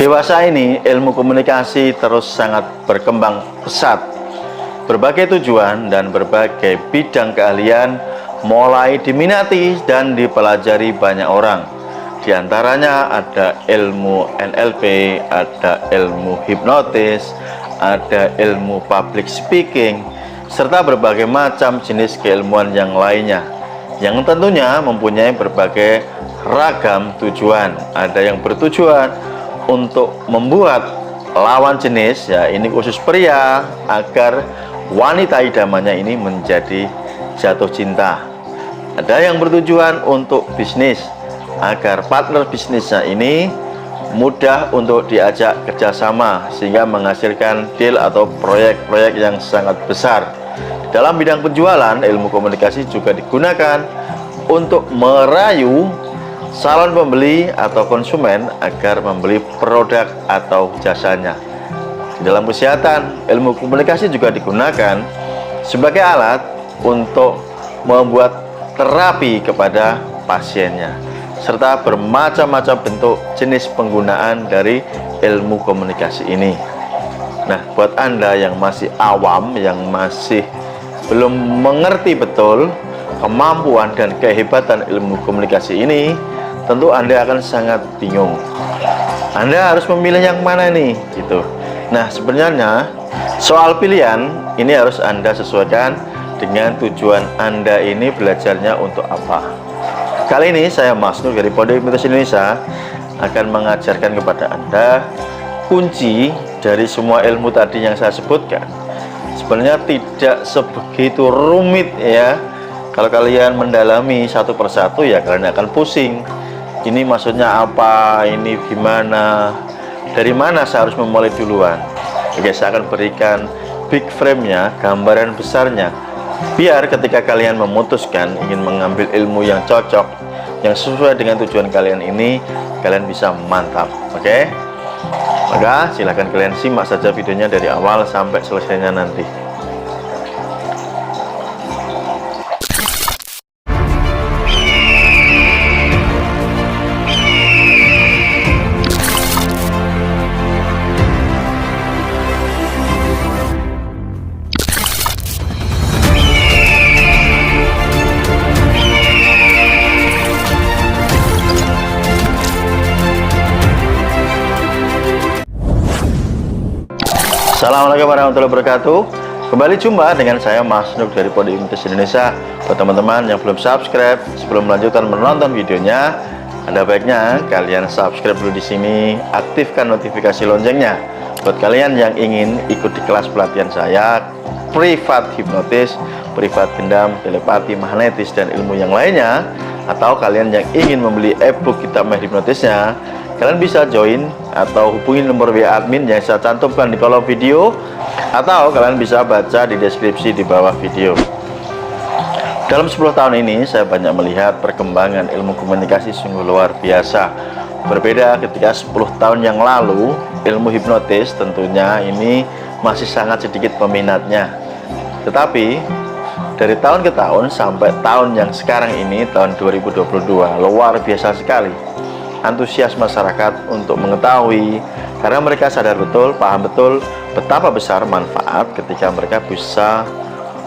Dewasa ini, ilmu komunikasi terus sangat berkembang pesat. Berbagai tujuan dan berbagai bidang keahlian mulai diminati dan dipelajari banyak orang. Di antaranya ada ilmu NLP, ada ilmu hipnotis, ada ilmu public speaking, serta berbagai macam jenis keilmuan yang lainnya, yang tentunya mempunyai berbagai ragam tujuan. Ada yang bertujuan untuk membuat lawan jenis, ya ini khusus pria, agar wanita idamannya ini menjadi jatuh cinta. Ada yang bertujuan untuk bisnis, agar partner bisnisnya ini mudah untuk diajak kerjasama sehingga menghasilkan deal atau proyek-proyek yang sangat besar. Dalam bidang penjualan, ilmu komunikasi juga digunakan untuk merayu calon pembeli atau konsumen agar membeli produk atau jasanya. Di dalam kesehatan, ilmu komunikasi juga digunakan sebagai alat untuk membuat terapi kepada pasiennya, serta bermacam-macam bentuk jenis penggunaan dari ilmu komunikasi ini. Nah, buat Anda yang masih awam, yang masih belum mengerti betul kemampuan dan kehebatan ilmu komunikasi ini, tentu Anda akan sangat bingung. Anda harus memilih yang mana nih, gitu. Nah, sebenarnya soal pilihan ini harus Anda sesuaikan dengan tujuan Anda ini belajarnya untuk apa. Kali ini saya Mas Nur dari Pondok Hipnotis Indonesia akan mengajarkan kepada Anda kunci dari semua ilmu tadi yang saya sebutkan. Sebenarnya tidak sebegitu rumit ya. Kalau kalian mendalami satu persatu ya kalian akan pusing. Ini maksudnya apa? Ini gimana? Dari mana saya harus memulai duluan? Oke, saya akan berikan big frame-nya, gambaran besarnya. Biar ketika kalian memutuskan ingin mengambil ilmu yang cocok, yang sesuai dengan tujuan kalian ini, kalian bisa mantap. Oke? Maka silahkan kalian simak saja videonya dari awal sampai selesainya nanti. Assalamualaikum warahmatullahi wabarakatuh. Kembali jumpa dengan saya Mas Nur dari Pondok Hipnotis Indonesia. Buat teman-teman yang belum subscribe, sebelum melanjutkan menonton videonya, ada baiknya kalian subscribe dulu di sini, aktifkan notifikasi loncengnya. Buat kalian yang ingin ikut di kelas pelatihan saya, privat hipnotis, privat gendam, telepati, magnetis, dan ilmu yang lainnya, atau kalian yang ingin membeli ebook kitab mahir hipnotisnya, kalian bisa join atau hubungi nomor WA admin yang saya cantumkan di kolom video, atau kalian bisa baca di deskripsi di bawah video. Dalam 10 tahun ini saya banyak melihat perkembangan ilmu komunikasi sungguh luar biasa. Berbeda ketika 10 tahun yang lalu, ilmu hipnotis tentunya ini masih sangat sedikit peminatnya. Tetapi dari tahun ke tahun sampai tahun yang sekarang ini, tahun 2022, luar biasa sekali antusias masyarakat untuk mengetahui, karena mereka sadar betul, paham betul betapa besar manfaat ketika mereka bisa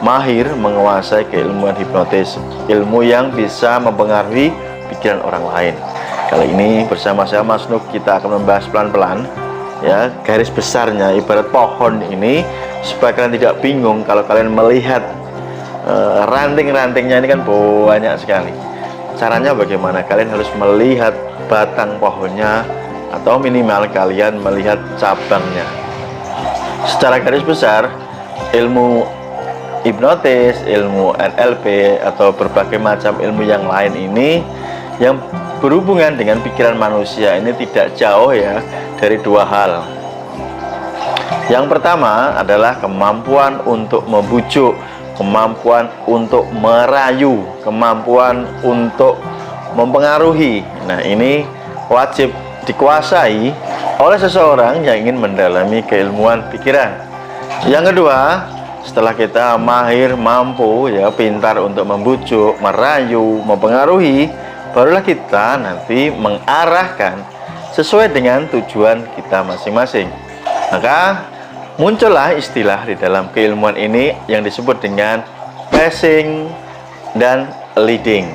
mahir menguasai keilmuan hipnotis, ilmu yang bisa mempengaruhi pikiran orang lain. Kali ini bersama saya Mas Nur, kita akan membahas pelan-pelan ya garis besarnya, ibarat pohon ini, supaya kalian tidak bingung kalau kalian melihat ranting-rantingnya ini kan banyak sekali. Caranya bagaimana? Kalian harus melihat batang pohonnya, atau minimal kalian melihat cabangnya. Secara garis besar, ilmu hipnotis, ilmu NLP, atau berbagai macam ilmu yang lain ini yang berhubungan dengan pikiran manusia ini tidak jauh ya dari dua hal. Yang pertama adalah kemampuan untuk membujuk, kemampuan untuk merayu, kemampuan untuk mempengaruhi. Nah, ini wajib dikuasai oleh seseorang yang ingin mendalami keilmuan pikiran. Yang kedua, setelah kita mahir, mampu ya, pintar untuk membujuk, merayu, mempengaruhi, barulah kita nanti mengarahkan sesuai dengan tujuan kita masing-masing. Maka muncullah istilah di dalam keilmuan ini yang disebut dengan passing dan leading.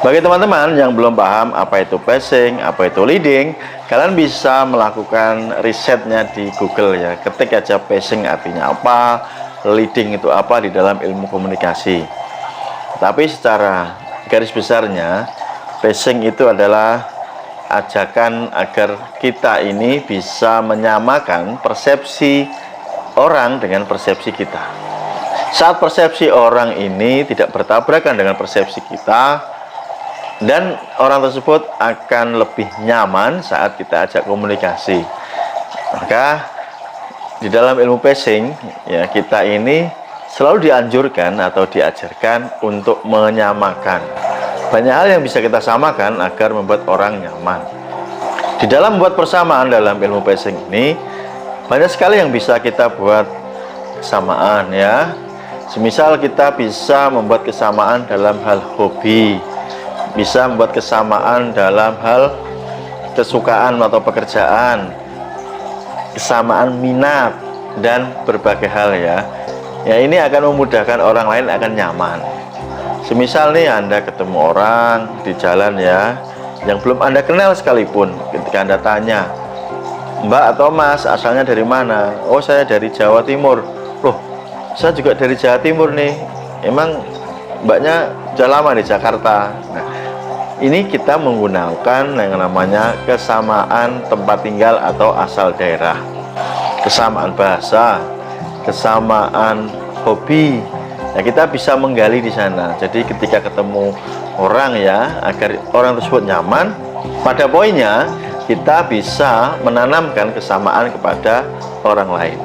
Bagi teman-teman yang belum paham apa itu passing, apa itu leading, kalian bisa melakukan risetnya di Google ya. Ketik aja passing artinya apa, leading itu apa di dalam ilmu komunikasi. Tapi secara garis besarnya, passing itu adalah ajakan agar kita ini bisa menyamakan persepsi orang dengan persepsi kita. Saat persepsi orang ini tidak bertabrakan dengan persepsi kita, dan orang tersebut akan lebih nyaman saat kita ajak komunikasi. Maka di dalam ilmu passing ya, kita ini selalu dianjurkan atau diajarkan untuk menyamakan banyak hal yang bisa kita samakan agar membuat orang nyaman. Di dalam membuat persamaan dalam ilmu passing ini banyak sekali yang bisa kita buat kesamaan ya. Semisal kita bisa membuat kesamaan dalam hal hobi, bisa membuat kesamaan dalam hal kesukaan atau pekerjaan, kesamaan minat, dan berbagai hal ya. Ya, ini akan memudahkan orang lain akan nyaman. Semisal nih Anda ketemu orang di jalan ya, yang belum Anda kenal sekalipun, ketika Anda tanya, Mbak atau Mas asalnya dari mana? Oh, saya dari Jawa Timur. Loh, saya juga dari Jawa Timur nih. Emang Mbaknya sudah lama di Jakarta? Nah, ini kita menggunakan yang namanya kesamaan tempat tinggal atau asal daerah, kesamaan bahasa, kesamaan hobi. Nah, kita bisa menggali di sana. Jadi ketika ketemu orang ya, agar orang tersebut nyaman, pada poinnya kita bisa menanamkan kesamaan kepada orang lain.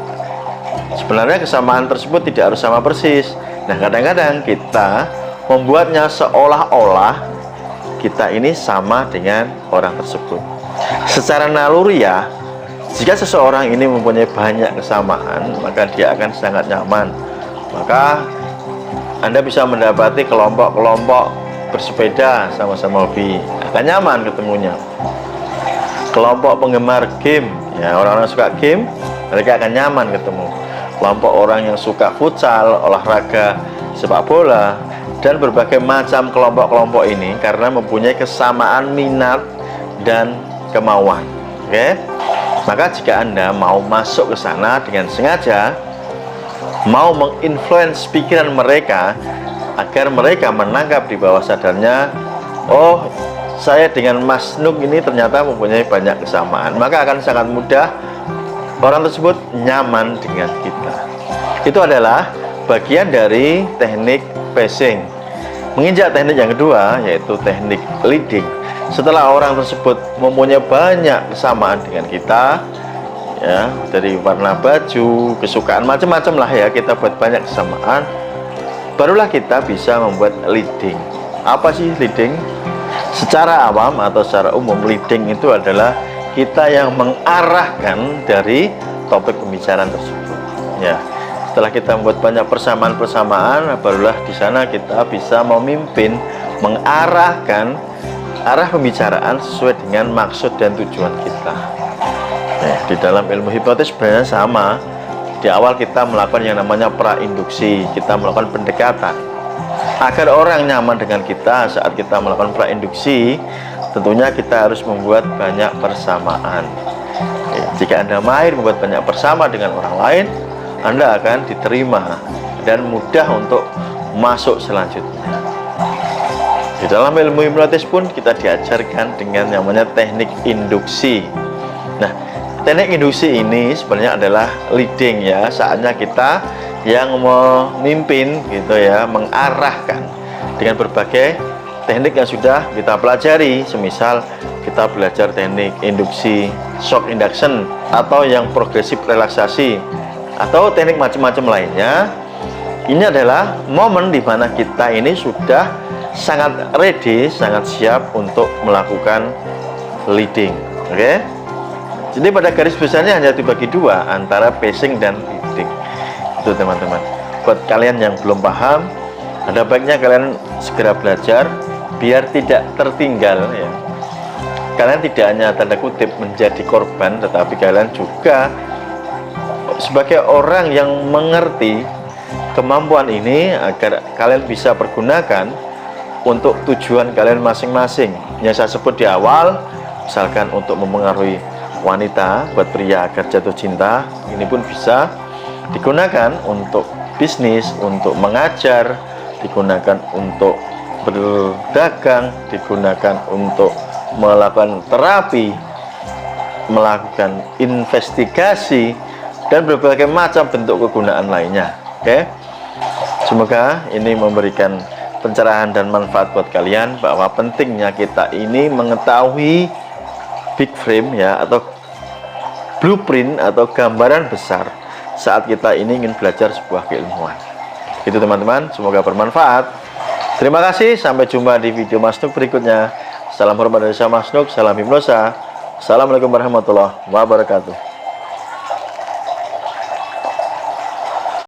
Sebenarnya kesamaan tersebut tidak harus sama persis. Nah, kadang-kadang kita membuatnya seolah-olah kita ini sama dengan orang tersebut. Secara naluriah, jika seseorang ini mempunyai banyak kesamaan, maka dia akan sangat nyaman. Maka Anda bisa mendapati kelompok-kelompok bersepeda sama-sama hobi, akan nyaman ketemunya. Kelompok penggemar game, ya, orang-orang suka game, mereka akan nyaman ketemu. Kelompok orang yang suka futsal, olahraga sepak bola, dan berbagai macam kelompok-kelompok ini karena mempunyai kesamaan minat dan kemauan. Oke? Maka jika Anda mau masuk ke sana dengan sengaja, mau menginfluence pikiran mereka agar mereka menangkap di bawah sadarnya, oh, saya dengan Mas Nuk ini ternyata mempunyai banyak kesamaan, maka akan sangat mudah orang tersebut nyaman dengan kita. Itu adalah bagian dari teknik passing. Menginjak teknik yang kedua, yaitu teknik leading. Setelah orang tersebut mempunyai banyak kesamaan dengan kita, ya, dari warna baju, kesukaan, macam-macam lah ya, kita buat banyak kesamaan, barulah kita bisa membuat leading. Apa sih leading? Secara awam atau secara umum, leading itu adalah kita yang mengarahkan dari topik pembicaraan tersebut. Ya, setelah kita membuat banyak persamaan-persamaan, barulah di sana kita bisa memimpin, mengarahkan arah pembicaraan sesuai dengan maksud dan tujuan kita. Di dalam ilmu hipnotis sebenarnya sama. Di awal kita melakukan yang namanya prainduksi, kita melakukan pendekatan agar orang nyaman dengan kita. Saat kita melakukan prainduksi, tentunya kita harus membuat banyak persamaan. Jika Anda mahir membuat banyak persamaan dengan orang lain, Anda akan diterima dan mudah untuk masuk selanjutnya. Di dalam ilmu hipnotis pun kita diajarkan dengan yang namanya teknik induksi. Nah, teknik induksi ini sebenarnya adalah leading ya. Saatnya kita yang memimpin gitu ya, mengarahkan dengan berbagai teknik yang sudah kita pelajari. Semisal kita belajar teknik induksi shock induction, atau yang progresif relaksasi, atau teknik macam-macam lainnya. Ini adalah momen di mana kita ini sudah sangat ready, sangat siap untuk melakukan leading. Oke? Jadi pada garis besarnya hanya dibagi dua antara passing dan leading. Itu teman-teman. Buat kalian yang belum paham, ada baiknya kalian segera belajar biar tidak tertinggal ya. kalian tidak hanya tanda kutip menjadi korban, tetapi kalian juga sebagai orang yang mengerti kemampuan ini agar kalian bisa pergunakan untuk tujuan kalian masing-masing. Yang saya sebut di awal, misalkan untuk mempengaruhi wanita, buat pria agar jatuh cinta, ini pun bisa digunakan untuk bisnis, untuk mengajar, digunakan untuk berdagang, digunakan untuk melakukan terapi, melakukan investigasi, dan berbagai macam bentuk kegunaan lainnya. Oke, semoga ini memberikan pencerahan dan manfaat buat kalian, bahwa pentingnya kita ini mengetahui big frame ya, atau blueprint atau gambaran besar saat kita ini ingin belajar sebuah keilmuan. Itu teman-teman, semoga bermanfaat. Terima kasih, sampai jumpa di video Mas Nuk berikutnya. Salam hormat dari saya Mas Nuk, salam hipnosa. Assalamualaikum warahmatullahi wabarakatuh.